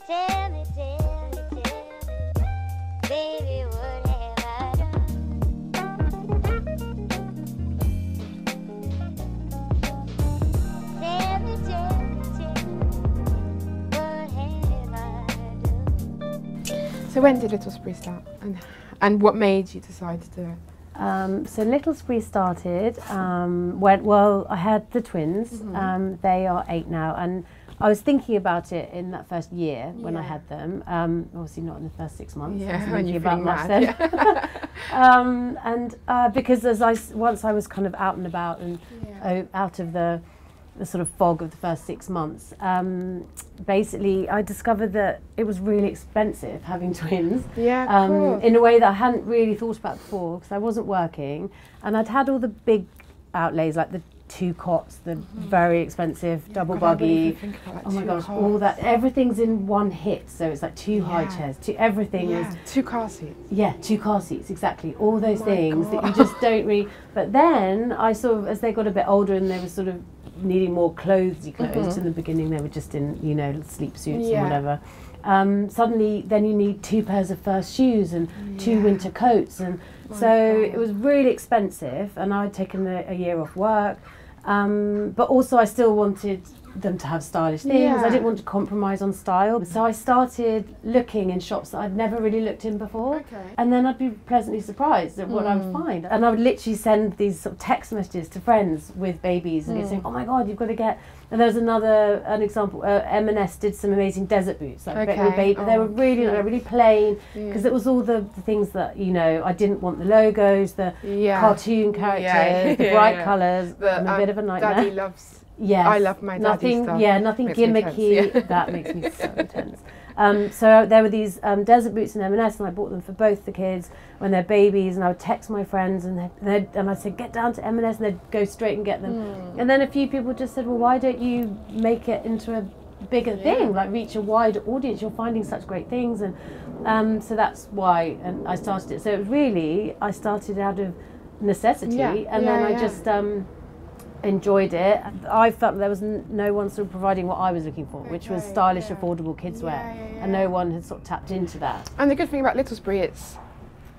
Tell me, baby, what have I done? Tell me, what have I done? So when did Little Spree start, and what made you decide to do it? So Little Spree started well, I had the twins. They are 8 now, and I was thinking about it in that first year when I had them. Obviously not in the first 6 months. Yeah, I was when thinking you're about feeling much then. And because once I was kind of out and about and out of the sort of fog of the first 6 months, basically I discovered that it was really expensive having twins. Yeah, in a way that I hadn't really thought about before, because I wasn't working and I'd had all the big outlays like the 2 cots, the very expensive double buggy. Oh my gosh, all that, everything's in one hit. So it's like 2 high chairs, everything is 2 car seats. Yeah, 2 car seats, exactly. All those things that you just don't really. But then I sort of, as they got a bit older and they were sort of needing more clothes. In the beginning they were just in, you know, sleep suits and whatever. Suddenly then you need 2 pairs of first shoes and 2 winter coats, and it was really expensive, and I'd taken a year off work, but also I still wanted them to have stylish things. I didn't want to compromise on style, so I started looking in shops that I'd never really looked in before, and then I'd be pleasantly surprised at what I would find. And I would literally send these sort of text messages to friends with babies and saying, oh my god, you've got to get. And there was an example, M&S did some amazing desert boots, like baby. They were really plain, because it was all the things that, you know, I didn't want the logos, the cartoon characters, the bright colours. I'm a bit of a nightmare. Daddy loves. Yes. I love my daddy stuff. Yeah, nothing gimmicky. That makes me so intense. So there were these desert boots in M&S, and I bought them for both the kids when they're babies, and I would text my friends and I'd say, get down to M&S, and they'd go straight and get them. And then a few people just said, well, why don't you make it into a bigger thing, like reach a wider audience? You're finding such great things. And so that's why I started it. So it was really, I started out of necessity, and then I just enjoyed it. I felt there was no one sort of providing what I was looking for, which was stylish, affordable kids wear, and no one had sort of tapped into that. And the good thing about Little Spree, it's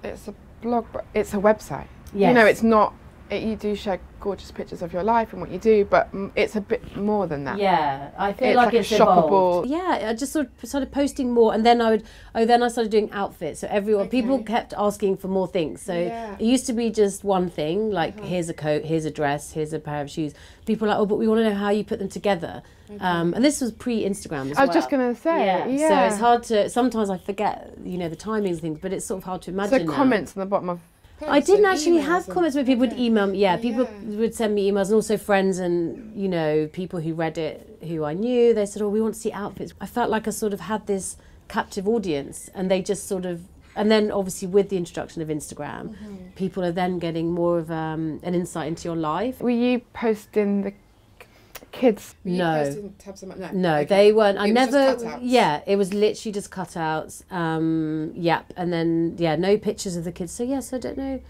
a blog, it's a website. Yes. You know, it's not. You do share gorgeous pictures of your life and what you do, but it's a bit more than that. Yeah, I feel like it's a shoppable. Evolved. Yeah, I just sort of started posting more, and then I started doing outfits. So people kept asking for more things. So it used to be just one thing, like here's a coat, here's a dress, here's a pair of shoes. People are like, oh, but we want to know how you put them together. And this was pre-Instagram as well. I was just going to say, So it's hard to. Sometimes I forget, you know, the timings and things, but it's sort of hard to imagine. So comments on the bottom of. I didn't actually have comments where people would email me. Yeah, people would send me emails, and also friends and, you know, people who read it, who I knew. They said, oh, we want to see outfits. I felt like I sort of had this captive audience, and they just sort of, and then obviously with the introduction of Instagram, people are then getting more of an insight into your life. Were you posting the kids? No, they weren't. I never. Yeah, it was literally just cutouts. And then no pictures of the kids. So yes, I don't know.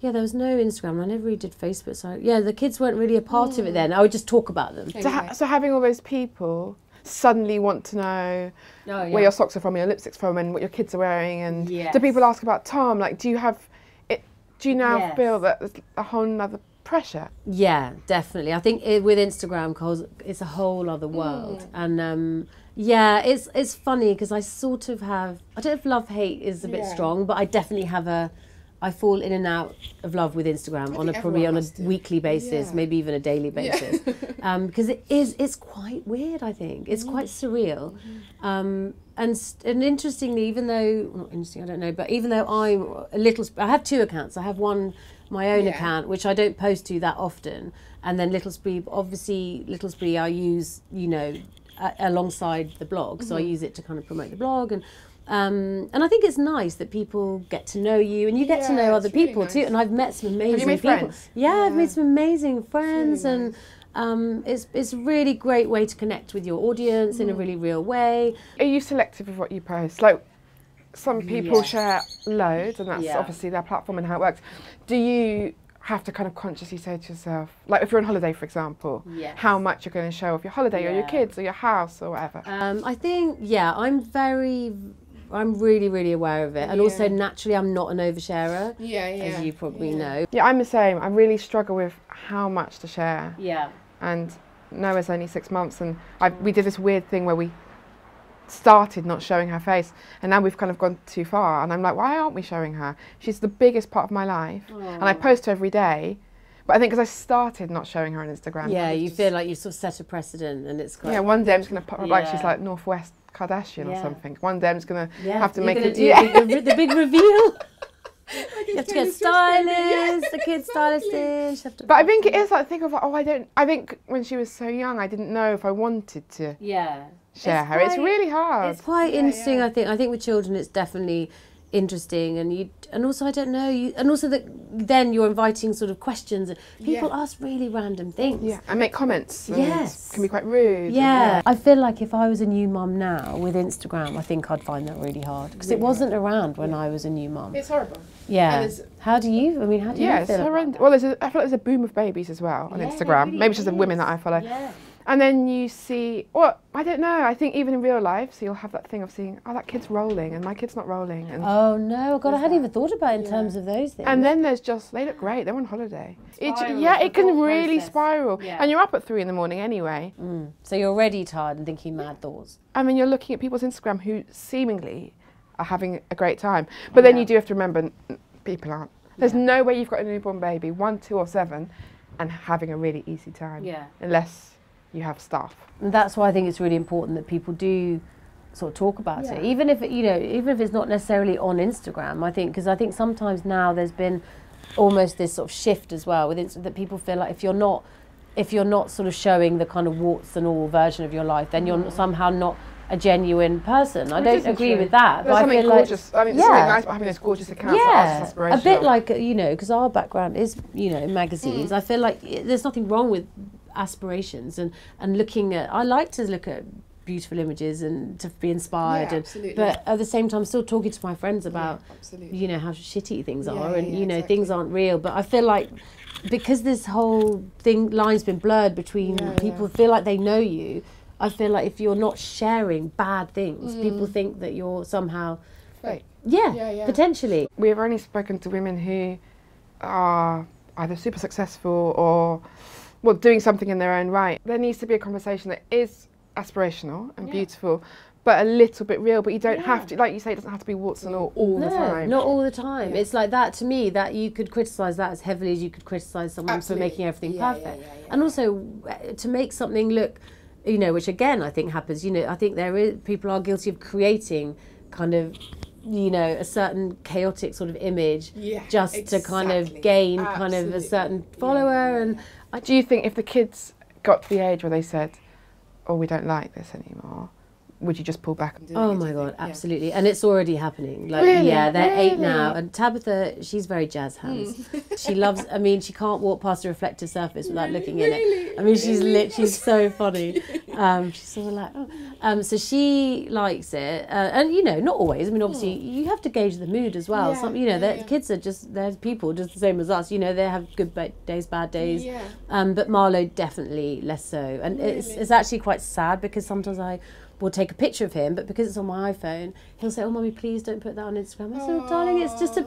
Yeah, there was no Instagram. I never really did Facebook. So the kids weren't really a part of it then. I would just talk about them. So having all those people suddenly want to know where your socks are from, your lipstick's from, and what your kids are wearing, and do people ask about Tom? Like, do you have it? Do you now feel that there's a whole nother pressure? Yeah, definitely. I think with Instagram, cause it's a whole other world, and it's funny because I sort of have. I don't know if love-hate is a bit strong, but I definitely have I fall in and out of love with Instagram probably on a weekly basis, maybe even a daily basis, because it's quite weird. I think it's quite surreal, and interestingly, even though not interesting, I don't know, but even though I have 2 accounts. I have one, my own account, which I don't post to that often, and then Little Spree. Obviously, Little Spree I use, you know, alongside the blog, so I use it to kind of promote the blog, and I think it's nice that people get to know you, and you get to know other people too. And I've met some amazing people. Friends? Yeah, I've made some amazing friends, really and it's a really great way to connect with your audience in a really real way. Are you selective of what you post? Like, some people share loads, and that's obviously their platform and how it works. Do you have to kind of consciously say to yourself, like if you're on holiday, for example, how much you're going to show of your holiday or your kids or your house or whatever. I think, I'm really, really aware of it. And also, naturally, I'm not an oversharer, as you probably know. Yeah, I'm the same. I really struggle with how much to share. Yeah. And Noah's only 6 months, and we did this weird thing where we started not showing her face, and now we've kind of gone too far, and I'm like, why aren't we showing her? She's the biggest part of my life. And I post her every day, but I think because I started not showing her on Instagram. Yeah, you feel like you sort of set a precedent, and it's quite... Yeah, one day I'm just going to pop up like she's like Northwest Kardashian or something. One day I'm just going to have to make it... the big reveal. You have to get stylist, the kid's stylist. But I think it is like, think of like, I think when she was so young, I didn't know if I wanted to share her. It's really hard. It's quite interesting, I think. I think with children it's definitely interesting, and also I don't know, and also that then you're inviting sort of questions, and people ask really random things. Yeah, and make comments. Yes. Can be quite rude. Yeah. I feel like if I was a new mum now with Instagram, I think I'd find that really hard, because it wasn't around when I was a new mum. It's horrible. Yeah. How do you feel? Yeah, it's horrendous. Well, I feel like there's a boom of babies as well on Instagram. Really, maybe it's just the women that I follow. Yeah. And then you see, well, I don't know, I think even in real life, so you'll have that thing of seeing, oh, that kid's rolling and my kid's not rolling. And oh no, God, I hadn't even thought about it in terms of those things. And then there's just, they look great, they're on holiday. It can really spiral. And you're up at 3 in the morning anyway. So you're already tired and thinking mad thoughts. I mean, you're looking at people's Instagram who seemingly are having a great time. But then you do have to remember, people aren't. There's no way you've got a newborn baby, 1, 2 or 7, and having a really easy time. Yeah. Unless you have stuff. And that's why I think it's really important that people do sort of talk about it, even if even if it's not necessarily on Instagram. I think, because I think sometimes now there's been almost this sort of shift as well with that people feel like if you're not sort of showing the kind of warts and all version of your life, then you're somehow not a genuine person. I don't agree with that. But I feel gorgeous. I mean, it's something nice about having those gorgeous accounts. Yeah, a bit like because our background is in magazines. I feel like there's nothing wrong with aspirations and looking at. I like to look at beautiful images and to be inspired, but at the same time still talking to my friends about how shitty things are, and things aren't real. But I feel like because this whole line's been blurred between people feel like they know you. I feel like if you're not sharing bad things, people think that you're somehow fake. Potentially. We've only spoken to women who are either super successful or doing something in their own right. There needs to be a conversation that is aspirational and beautiful, but a little bit real. But you don't have to, like you say, it doesn't have to be warts and all the time. Not all the time. It's like that to me, that you could criticise that as heavily as you could criticise someone for making everything perfect. And also to make something look, which again I think happens, I think people are guilty of creating kind of, a certain chaotic sort of image just to kind of gain kind of a certain follower. And do you think if the kids got to the age where they said, oh, we don't like this anymore, would you just pull back and do it? Oh my God, absolutely. And it's already happening. Like, they're 8 now. And Tabitha, she's very jazz hands. She loves, she can't walk past a reflective surface without looking in it. I mean, she's so funny. She's sort of like, so she likes it. And, not always. I mean, obviously, you have to gauge the mood as well. Kids are they're people just the same as us. They have good days, bad days. But Marlow definitely less so. And it's actually quite sad, because sometimes I will take a picture of him, but because it's on my iPhone, he'll say, "Oh, Mummy, please don't put that on Instagram." I said, "Oh, darling, it's just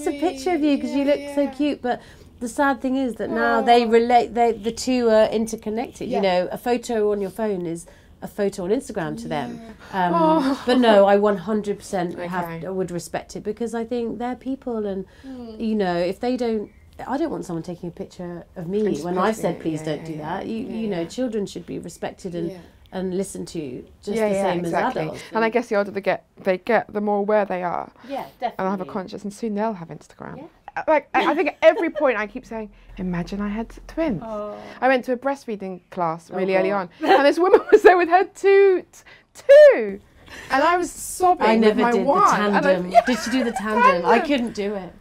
a picture of you because you look so cute." But the sad thing is that now they relate. The two are interconnected. A photo on your phone is a photo on Instagram to them. But no, I 100% would respect it, because I think they're people, and if they don't. I don't want someone taking a picture of me when I said please don't do that. Children should be respected and listened to just the same as adults. And I guess the older they get, the more aware they are. Yeah, definitely. And have a conscience, and soon they'll have Instagram. Yeah. Like, I think at every point I keep saying, imagine I had twins. I went to a breastfeeding class really early on, and this woman was there with her two. And I was sobbing. I never with my did one. the tandem. Did she do the tandem? I couldn't do it.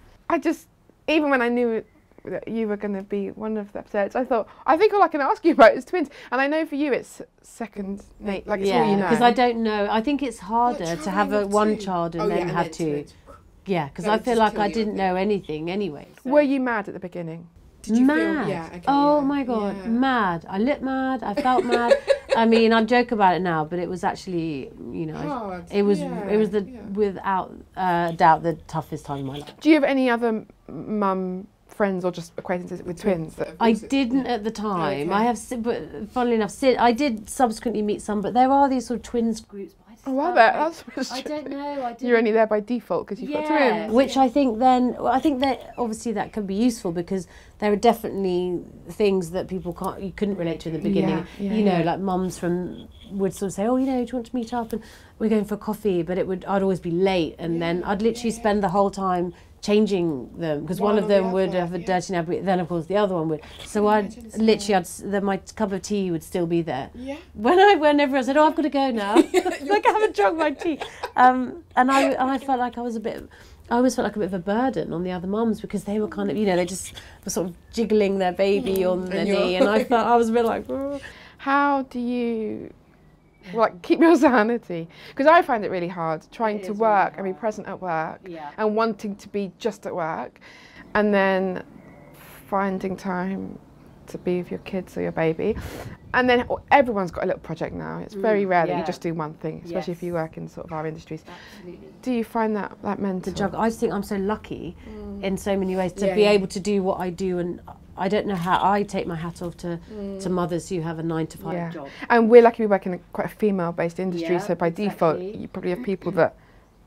Even when I knew that you were going to be one of the episodes, I thought, I think all I can ask you about is twins. And I know for you it's second, like it's all you know. Because I don't know. I think it's harder to have one child and then have two. Yeah, because I feel like I didn't know anything anyway. So. Were you mad at the beginning? Did you mad. Feel, yeah, okay, oh my God, mad. I looked mad, I felt mad. I mean, I'm joking about it now, but it was actually, you know, hard. it was without doubt the toughest time of my life. Do you have any other mum friends or just acquaintances with twins? I didn't at the time. Okay. I have, but funnily enough, I did subsequently meet some, but there are these sort of twins groups. Oh, well, that's I don't know. You're only there by default because you've got twins. Which I think then, I think that obviously that can be useful because there are definitely things that you couldn't relate to in the beginning. You know, like mums would sort of say, oh, you know, do you want to meet up? And we're going for coffee, but I'd always be late, and then I'd literally spend the whole time changing them because one of them would have a dirty nappy, then of course the other one would. So my cup of tea would still be there. Yeah. When everyone said, "Oh, I've got to go now," like I haven't drunk my tea, and I felt like I always felt like a bit of a burden on the other mums because they were kind of, you know, they just were sort of jiggling their baby on their knee, and I felt I was a bit like, oh. How do you keep your sanity? Because I find it really hard trying to work and be present at work and wanting to be just at work, and then finding time to be with your kids or your baby. And then everyone's got a little project now. It's very rare that you just do one thing, especially if you work in sort of our industries. Absolutely. Do you find that mental? The juggle. I think I'm so lucky in so many ways to be able to do what I do, and I don't know how. I take my hat off to mothers who have a 9-to-5 job. And we're lucky we work in quite a female-based industry, so by default you probably have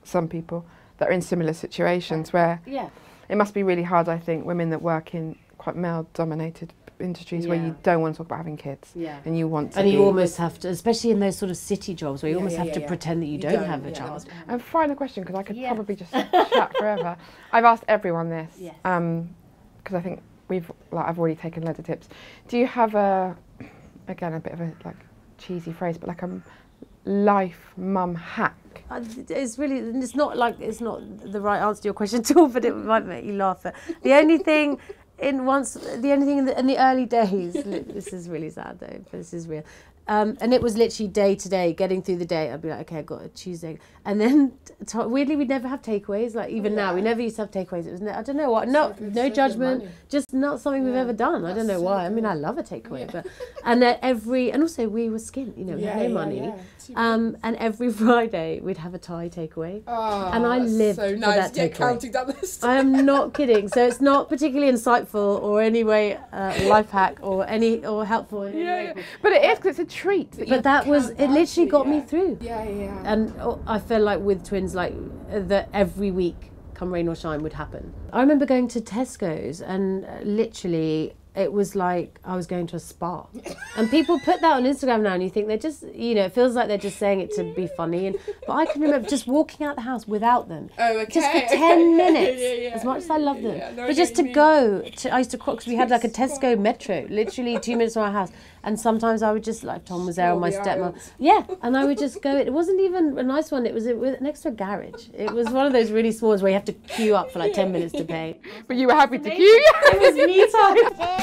some people that are in similar situations where it must be really hard, I think, women that work in quite male-dominated industries where you don't want to talk about having kids and you want to and you almost have to, especially in those sort of city jobs where you almost have to pretend that you don't have a child. And final question, because I could probably just chat forever. I've asked everyone this because I think I've already taken loads of tips. Do you have again a bit of a cheesy phrase, but like a life mum hack? It's not the right answer to your question at all, but it might make you laugh. The only thing in the early days, this is really sad though, but this is real. And it was literally day to day, getting through the day. I'd be like, okay, I've got a Tuesday. And then, weirdly, we'd never have takeaways. Like, even now, we never used to have takeaways. It was, I don't know what, no judgment, just not something we've ever done. I don't know why. I mean, I love a takeaway. But and also we were skint, you know, we had no money. And every Friday, we'd have a Thai takeaway. Oh, and I lived for that takeaway. Counting down the list. I am not kidding. So it's not particularly insightful or any way life hack or helpful in any way. But it is, because it's a treat. But it literally got me through. And I felt like with twins, that every week, come rain or shine, would happen. I remember going to Tesco's and literally it was like I was going to a spa. And people put that on Instagram now and you think they're just, you know, it feels like they're just saying it to be funny. But I can remember just walking out the house without them. Oh, okay. Just for 10 minutes. As much as I love them. But just to go, I used to cross, because we had like a Tesco metro, literally 2 minutes from our house. And sometimes I would just, like Tom was there, or my stepmom. Yeah, and I would just go, it wasn't even a nice one, it was next to a garage. It was one of those really small ones where you have to queue up for like 10 minutes to pay. But you were happy to queue? It was me time.